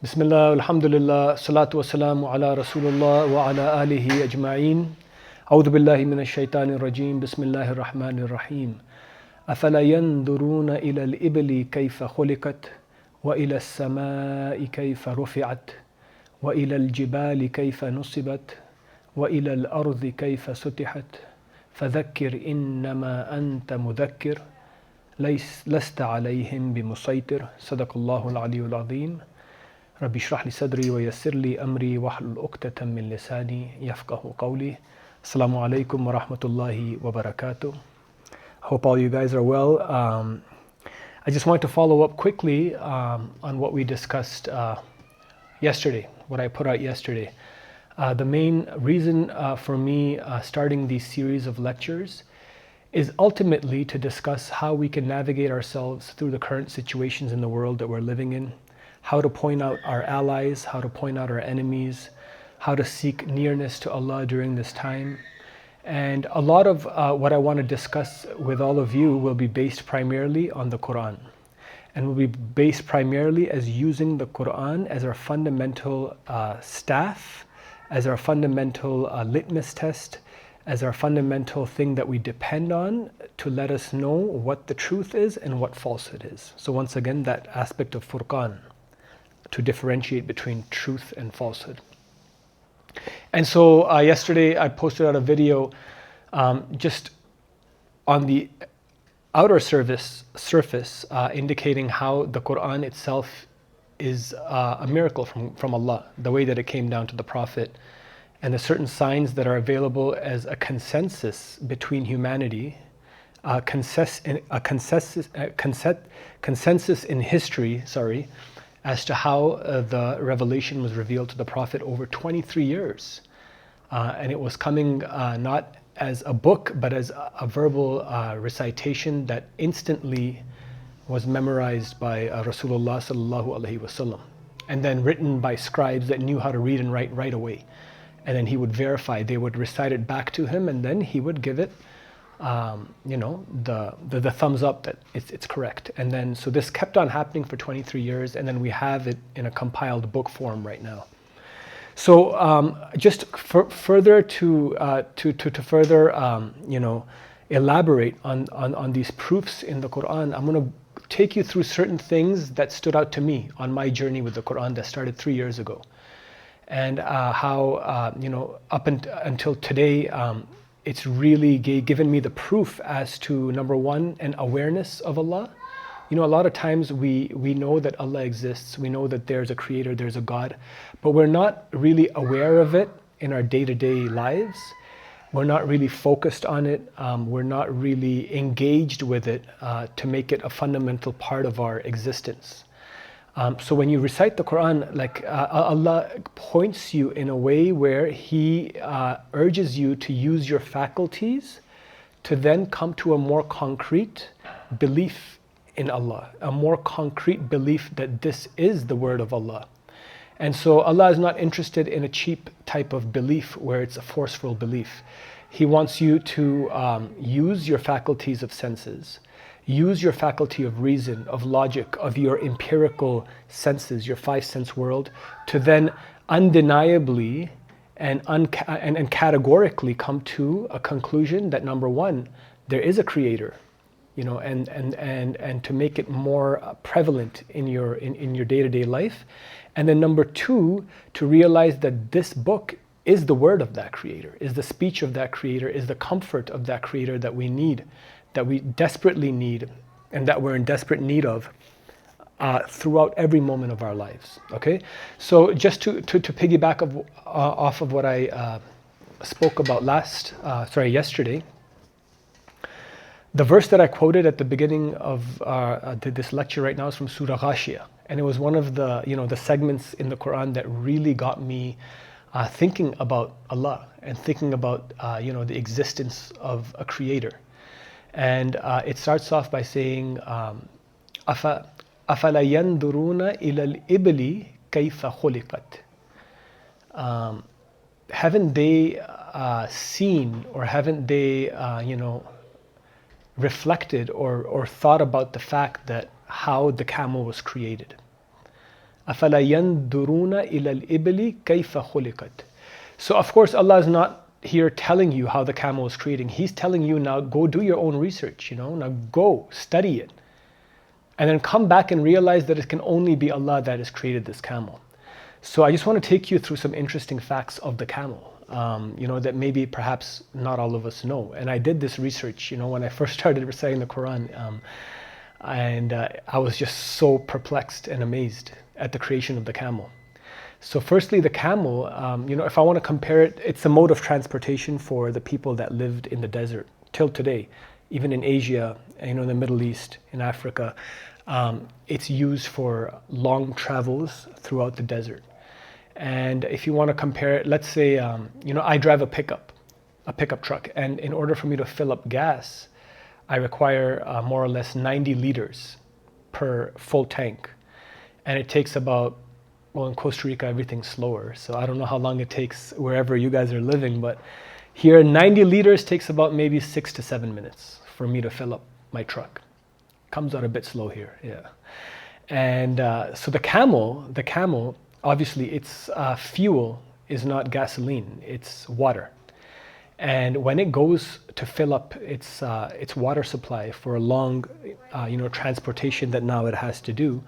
Bismillah, alhamdulillah, salatu wassalamu ala rasulullah wa ala alihi ajma'in. A'udhu billahi minash shaitanir rajim. Bismillahir rahmanir rahim. أفلا ينظرون إلى الإبل كيف خلقت وإلى السماء كيف رفعت وإلى الجبال كيف نصبت وإلى الأرض كيف سطحت فذكر إنما أنت مذكر لست عليهم بمسيطر صدق الله العلي العظيم رب اشرح لي صدري ويسر لي أمري واحلل عقدة من لساني يفقه قولي. Assalamu alaikum wa rahmatullahi wa barakatuh. Hope all you guys are well. I just wanted to follow up quickly on what we discussed yesterday, what I put out yesterday. The main reason for me starting these series of lectures is ultimately to discuss how we can navigate ourselves through the current situations in the world that we're living in, how to point out our allies, how to point out our enemies, how to seek nearness to Allah during this time. And a lot of what I want to discuss with all of you will be based primarily on the Quran, and will be based primarily as using the Quran as our fundamental staff, as our fundamental litmus test, as our fundamental thing that we depend on to let us know what the truth is and what falsehood is. So once again, that aspect of Furqan, to differentiate between truth and falsehood. And so yesterday I posted out a video just on the outer surface indicating how the Quran itself is a miracle from Allah, the way that it came down to the Prophet, and the certain signs that are available as a consensus between humanity, a consensus in history, as to how the revelation was revealed to the Prophet over 23 years. And it was coming not as a book, but as a verbal recitation that instantly was memorized by Rasulullah sallallahu alaihi wasallam, and then written by scribes that knew how to read and write right away. And then he would verify, they would recite it back to him, and then he would give it the thumbs up that it's correct. And then so this kept on happening for 23 years, and then we have it in a compiled book form right now. So just further to further elaborate on these proofs in the Quran, I'm going to take you through certain things that stood out to me on my journey with the Quran that started 3 years ago, and how up until today. It's really given me the proof as to, number one, an awareness of Allah. A lot of times we know that Allah exists, we know that there's a creator, there's a God, but we're not really aware of it in our day-to-day lives. We're not really focused on it. We're not really engaged with it to make it a fundamental part of our existence. So when you recite the Quran, Allah points you in a way where He urges you to use your faculties to then come to a more concrete belief in Allah, a more concrete belief that this is the word of Allah. And so Allah is not interested in a cheap type of belief where it's a forceful belief. He wants you to use your faculties of senses. Use your faculty of reason, of logic, of your empirical senses, your five sense world, to then undeniably and categorically come to a conclusion that, number one, there is a creator, and to make it more prevalent in your day-to-day life. And then number two, to realize that this book is the word of that creator, is the speech of that creator, is the comfort of that creator that we need, that we desperately need, and that we're in desperate need of throughout every moment of our lives. Okay, so just to piggyback off of what I spoke about yesterday, the verse that I quoted at the beginning of this lecture right now is from Surah Ghashiyah, and it was one of the the segments in the Quran that really got me thinking about Allah and thinking about the existence of a creator. And it starts off by saying, أَفَلَا يَنْظُرُونَ إِلَى الْإِبْلِ كَيْفَ خُلِقَتْ. Haven't they seen, or haven't they reflected or thought about the fact that how the camel was created? أَفَلَا يَنْظُرُونَ إِلَى الْإِبِلِ كَيْفَ خُلِقَتْ. So of course Allah is not here telling you how the camel is creating. He's telling you, now go do your own research, now go study it. And then come back and realize that it can only be Allah that has created this camel. So I just want to take you through some interesting facts of the camel, that maybe perhaps not all of us know. And I did this research, when I first started reciting the Quran, and I was just so perplexed and amazed at the creation of the camel. So firstly, the camel, if I want to compare it, it's a mode of transportation for the people that lived in the desert till today. Even in Asia, in the Middle East, in Africa, it's used for long travels throughout the desert. And if you want to compare it, let's say, I drive a pickup truck, and in order for me to fill up gas, I require more or less 90 liters per full tank. And it takes about, well, in Costa Rica, everything's slower. So I don't know how long it takes wherever you guys are living, but here 90 liters takes about maybe 6 to 7 minutes for me to fill up my truck. Comes out a bit slow here, yeah. And so the camel, obviously its fuel is not gasoline, it's water. And when it goes to fill up its water supply for a long, transportation that now it has to do,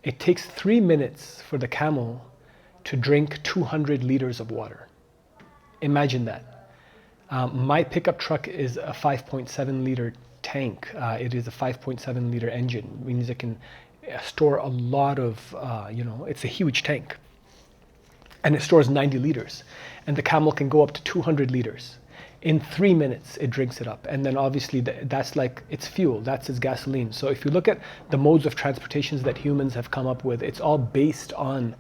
it takes 3 minutes for the camel to drink 200 liters of water. Imagine that. My pickup truck is a 5.7 liter tank. It is a 5.7 liter engine, which means it can store a lot of, it's a huge tank. And it stores 90 liters. And the camel can go up to 200 liters. In 3 minutes, it drinks it up. And then obviously that's like its fuel, that's its gasoline. So if you look at the modes of transportations that humans have come up with, it's all based on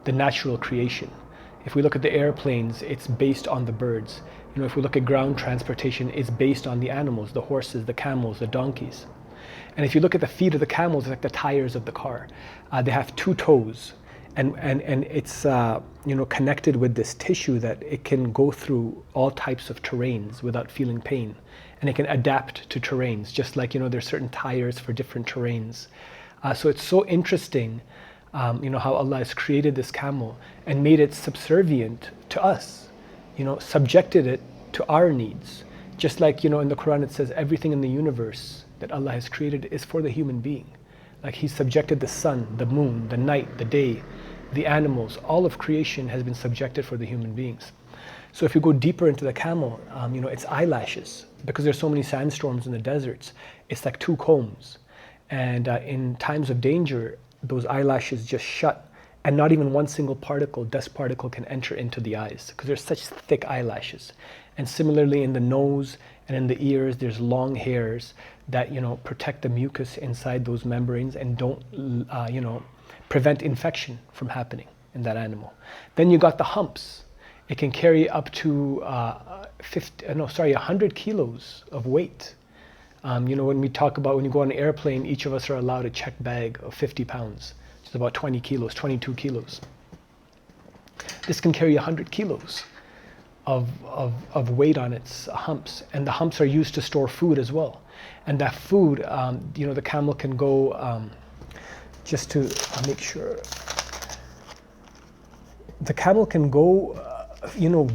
the natural creation. If we look at the airplanes, it's based on the birds. If we look at ground transportation, it's based on the animals, the horses, the camels, the donkeys. And if you look at the feet of the camels, it's like the tires of the car. They have 2 toes, and it's connected with this tissue that it can go through all types of terrains without feeling pain, and it can adapt to terrains, just like there's certain tires for different terrains. So it's so interesting, how Allah has created this camel and made it subservient to us. Subjected it to our needs. Just like, in the Quran it says everything in the universe that Allah has created is for the human being. Like He subjected the sun, the moon, the night, the day, the animals, all of creation has been subjected for the human beings. So if you go deeper into the camel, its eyelashes, because there's so many sandstorms in the deserts, it's like 2 combs. And in times of danger, those eyelashes just shut, and not even one single dust particle can enter into the eyes because there's such thick eyelashes. And similarly in the nose and in the ears, there's long hairs that, protect the mucus inside those membranes and don't, prevent infection from happening in that animal. Then you got the humps. It can carry up to 100 kilos of weight. When we talk about when you go on an airplane, each of us are allowed a check bag of 50 pounds. It's about 20 kilos, 22 kilos. This can carry 100 kilos of weight on its humps. And the humps are used to store food as well. And that food, the camel can go, just to make sure, the camel can go,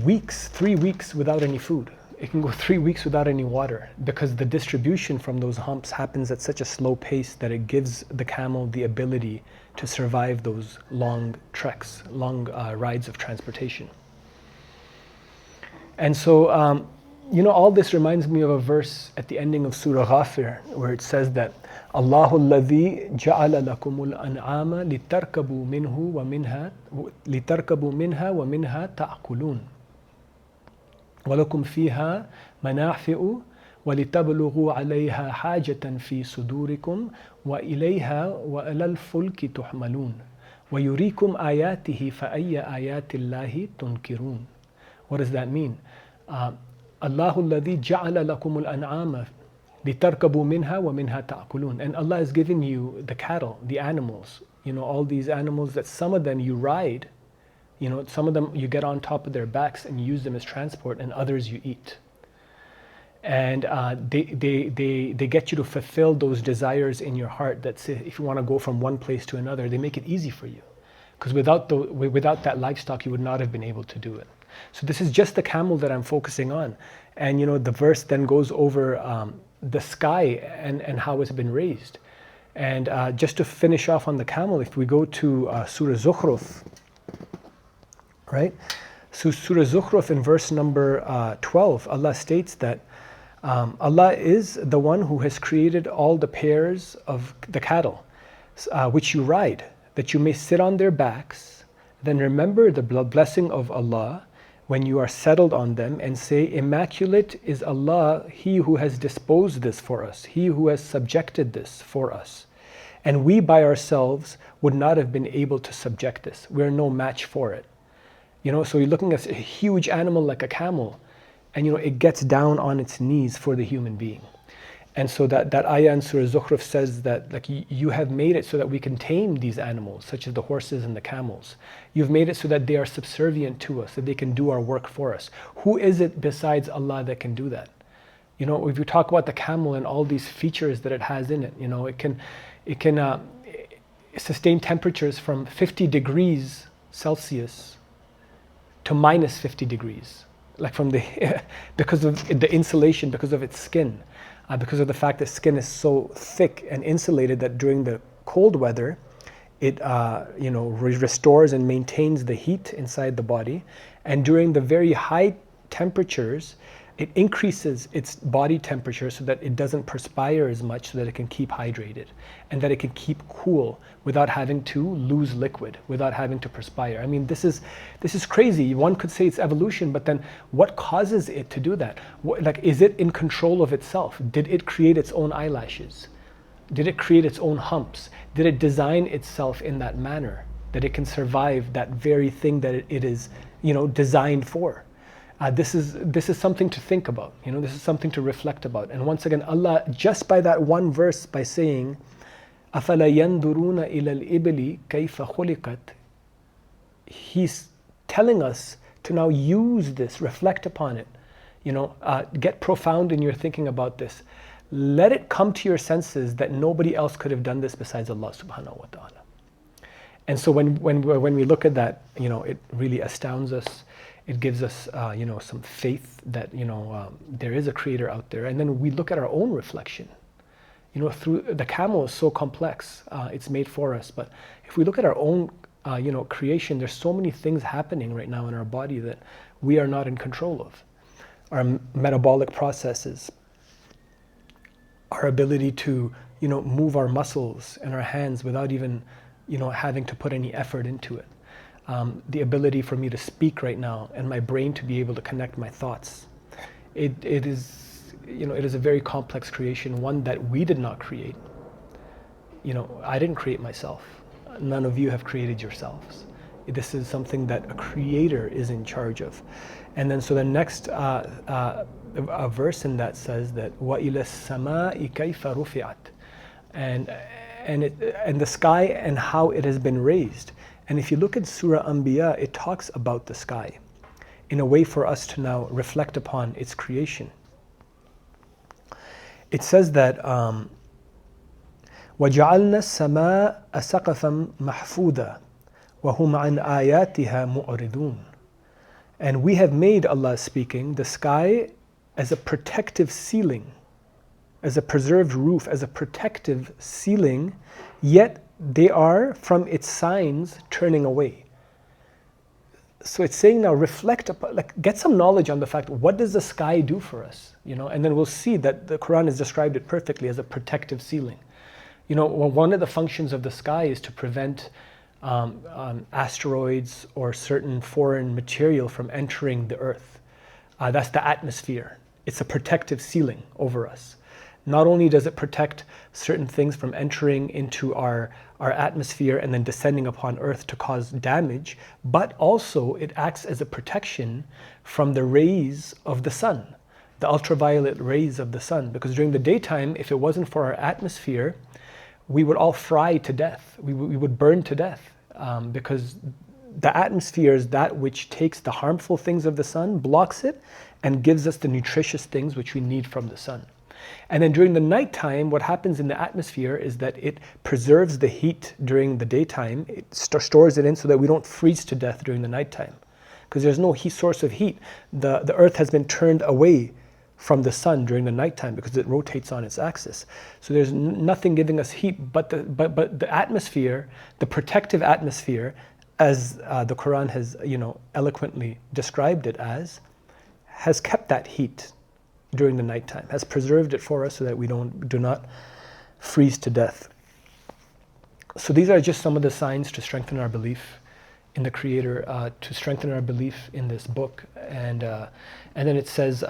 weeks, 3 weeks without any food. It can go 3 weeks without any water because the distribution from those humps happens at such a slow pace that it gives the camel the ability to survive those long treks, long rides of transportation. And so, all this reminds me of a verse at the ending of Surah Ghafir where it says that Allahu alladhi ja'ala lakumul an'ama litarkabu minha wa minha ta'kulun. وَلَكُمْ فِيهَا مَنَافِعُ وَلِتَبْلُغُوا عَلَيْهَا حَاجَةً فِي صُدُورِكُمْ وَإِلَيْهَا وَإِلَى الْفُلْكِ تُحْمَلُونَ وَيُرِيكُمْ آيَاتِهِ فَأَيَّ آيَاتِ اللَّهِ تُنْكِرُونَ. What does that mean? اللَّهُ الَّذِي جَعَلَ لَكُمُ الْأَنْعَامَ لِتَرْكَبُوا مِنْهَا وَمِنْهَا تَأْكُلُونَ. And Allah has given you the cattle, the animals, all these animals that some of them you ride. Some of them you get on top of their backs and use them as transport, and others you eat. And they get you to fulfill those desires in your heart that say, if you want to go from one place to another, they make it easy for you. because without that livestock, you would not have been able to do it. So this is just the camel that I'm focusing on. And the verse then goes over the sky and how it's been raised. And just to finish off on the camel, if we go to Surah Zukhruf, right? So Surah Zukhruf in verse number 12, Allah states that Allah is the one who has created all the pairs of the cattle, which you ride, that you may sit on their backs. Then remember the blessing of Allah when you are settled on them, and say, immaculate is Allah, He who has disposed this for us, He who has subjected this for us. And we by ourselves would not have been able to subject this. We're no match for it. So you're looking at a huge animal like a camel, and it gets down on its knees for the human being. And so that ayah in Surah Zukhruf says that like you have made it so that we can tame these animals, such as the horses and the camels. You've made it so that they are subservient to us, that they can do our work for us. Who is it besides Allah that can do that? If you talk about the camel and all these features that it has in it, it can sustain temperatures from 50 degrees Celsius to minus 50 degrees, like from because of the insulation, because of its skin. Because of the fact that skin is so thick and insulated that during the cold weather, it restores and maintains the heat inside the body. And during the very high temperatures, it increases its body temperature so that it doesn't perspire as much, so that it can keep hydrated and that it can keep cool without having to lose liquid, without having to perspire. I mean, this is crazy. One could say it's evolution, but then what causes it to do that? Is it in control of itself? Did it create its own eyelashes? Did it create its own humps? Did it design itself in that manner that it can survive that very thing that it is, designed for? This is something to think about. This is something to reflect about. And once again, Allah, just by that one verse, by saying, أَفَلَا يَنْظُرُونَ إِلَى الْإِبِلِ كَيْفَ خُلِقَتْ, He's telling us to now use this, reflect upon it. Get profound in your thinking about this. Let it come to your senses that nobody else could have done this besides Allah subhanahu wa ta'ala. And so when we look at that, it really astounds us. It gives us, some faith that, there is a creator out there. And then we look at our own reflection. Through the camel is so complex. It's made for us. But if we look at our own, creation, there's so many things happening right now in our body that we are not in control of. Our metabolic processes, our ability to, move our muscles and our hands without even, having to put any effort into it. The ability for me to speak right now and my brain to be able to connect my thoughts. It is a very complex creation, one that we did not create. I didn't create myself. None of you have created yourselves. This is something that a creator is in charge of. And then so the next verse in that says that وَإِلَى السَّمَاءِ كَيْفَ رُفِعَتْ, and the sky and how it has been raised. And if you look at Surah Anbiya, it talks about the sky in a way for us to now reflect upon its creation. It says that وَجَعَلْنَا السَّمَاءَ سَقَفًا مَحْفُوظًا وَهُمْ عَنْ آيَاتِهَا مُعْرِضُونَ. And we have made, Allah speaking, the sky as a protective ceiling, as a preserved roof, as a protective ceiling, yet they are from its signs turning away. So it's saying now reflect upon, get some knowledge on the fact, what does the sky do for us? And then we'll see that the Quran has described it perfectly as a protective ceiling. One of the functions of the sky is to prevent asteroids or certain foreign material from entering the earth. That's the atmosphere. It's a protective ceiling over us. Not only does it protect certain things from entering into our atmosphere and then descending upon earth to cause damage, but also it acts as a protection from the rays of the sun, the ultraviolet rays of the sun. Because during the daytime, if it wasn't for our atmosphere, we would all fry to death. We would burn to death, because the atmosphere is that which takes the harmful things of the sun, blocks it, and gives us the nutritious things which we need from the sun. And then during the nighttime, what happens in the atmosphere is that it preserves the heat during the daytime. It stores it in so that we don't freeze to death during the nighttime. Because there's no source of heat. The earth has been turned away from the sun during the nighttime because it rotates on its axis. So there's nothing giving us heat, but the atmosphere, the protective atmosphere, as the Quran has eloquently described it as, has kept that heat during the nighttime, has preserved it for us so that we do not freeze to death. So these are just some of the signs to strengthen our belief in the Creator, to strengthen our belief in this book. And then it says,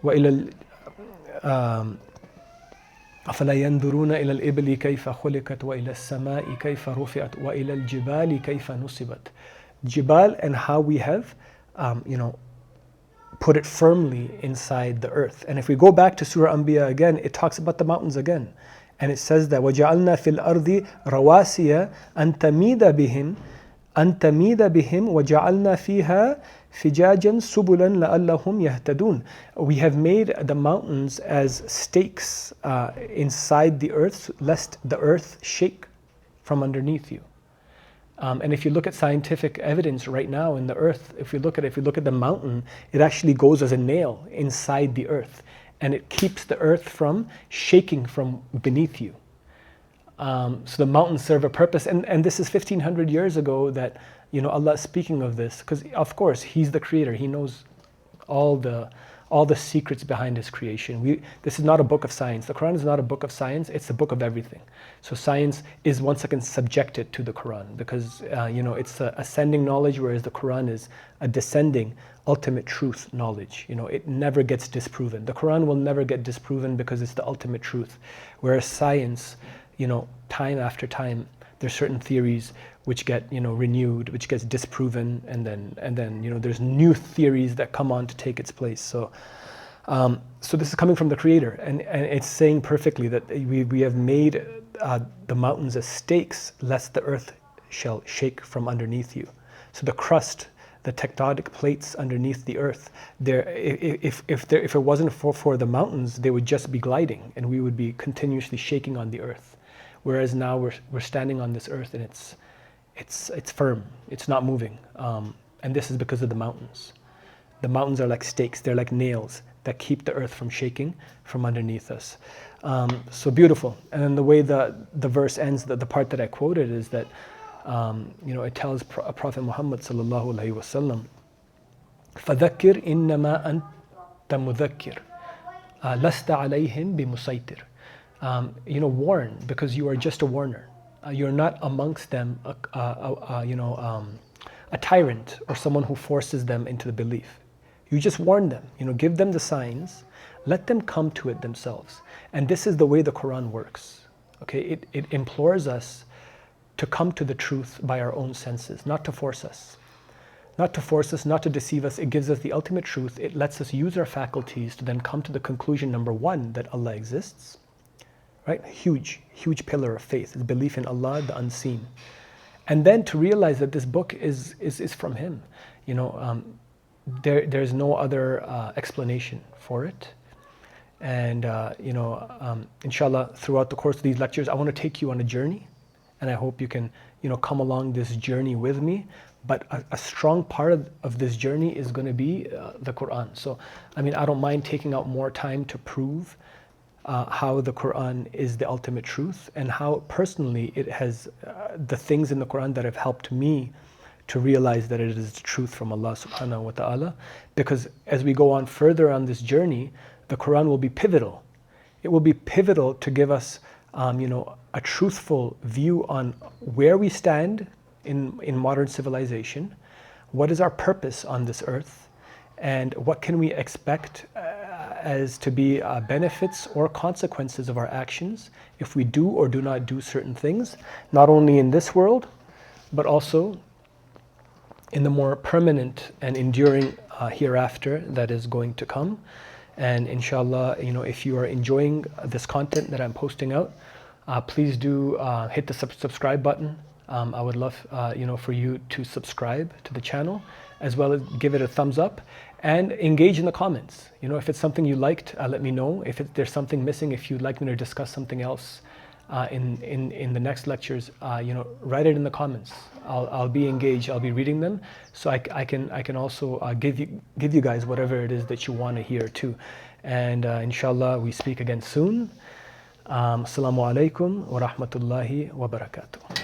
وإلى أفلا ينظرون إلى الإبل كيف خلقت وإلى السماء كيف رفعت وإلى الجبال كيف نصبت. Jibal, and how we have put it firmly inside the earth. And if we go back to Surah Anbiya again, it talks about the mountains again. And it says that وَجَعَلْنَا فِي الْأَرْضِ رَوَاسِيَ أَن تَمِيدَ بِهِمْ وَجَعَلْنَا فِيهَا فِجَاجًا سُبُلًا لَأَلَّهُمْ يَهْتَدُونَ. We have made the mountains as stakes inside the earth, lest the earth shake from underneath you. And if you look at scientific evidence right now in the earth, if you look at the mountain, it actually goes as a nail inside the earth, and it keeps the earth from shaking from beneath you. So the mountains serve a purpose, and this is 1500 years ago that Allah is speaking of this, because of course He's the Creator. He knows all the secrets behind His creation. This is not a book of science. The Quran is not a book of science. It's a book of everything. So science is once again subjected to the Quran, because it's a ascending knowledge, whereas the Quran is a descending ultimate truth knowledge. It never gets disproven. The Quran will never get disproven because it's the ultimate truth, whereas science, time after time, there's certain theories which get renewed, which gets disproven, and then there's new theories that come on to take its place. So this is coming from the Creator, and it's saying perfectly that we have made the mountains as stakes, lest the earth shall shake from underneath you. So the crust, the tectonic plates underneath the earth, if it wasn't for the mountains, they would just be gliding, and we would be continuously shaking on the earth. Whereas now we're standing on this earth, and it's firm, it's not moving, and this is because of the mountains. The mountains are like stakes, they're like nails that keep the earth from shaking from underneath us. So beautiful. And then the way the verse ends, the part that I quoted, is that it tells Prophet Muhammad sallallahu alaihi wasallam, فَذَكِّرْ إِنَّمَا أَنْتَ مُذَكِّرْ لَسْتَ عَلَيْهِمْ بِمُسَيْطِرْ. Warn, because you are just a warner. You're not amongst them a tyrant or someone who forces them into the belief. You just warn them, give them the signs, let them come to it themselves. And this is the way the Quran works. Okay, it implores us to come to the truth by our own senses, not to force us. Not to force us, not to deceive us. It gives us the ultimate truth. It lets us use our faculties to then come to the conclusion, number one, that Allah exists. Right? Huge pillar of faith is belief in Allah, the unseen. And then to realize that this book is from Him. There's no other explanation for it. And inshallah, throughout the course of these lectures, I want to take you on a journey, and I hope you can come along this journey with me. But a strong part of this journey is going to be the Quran. So I don't mind taking out more time to prove how the Quran is the ultimate truth, and how personally it has the things in the Quran that have helped me to realize that it is the truth from Allah subhanahu wa ta'ala. Because as we go on further on this journey, the Quran will be pivotal. It will be pivotal to give us a truthful view on where we stand in modern civilization, what is our purpose on this earth, and what can we expect as to be benefits or consequences of our actions if we do or do not do certain things, not only in this world, but also in the more permanent and enduring hereafter that is going to come. And inshallah, if you are enjoying this content that I'm posting out, please do hit the subscribe button, I would love for you to subscribe to the channel, as well as give it a thumbs up and engage in the comments. If it's something you liked, let me know. If there's something missing, if you'd like me to discuss something else in the next lectures, write it in the comments. I'll be engaged. I'll be reading them, so I can also give you guys whatever it is that you want to hear too. And inshallah, we speak again soon. Assalamu alaikum wa rahmatullahi wa barakatuh.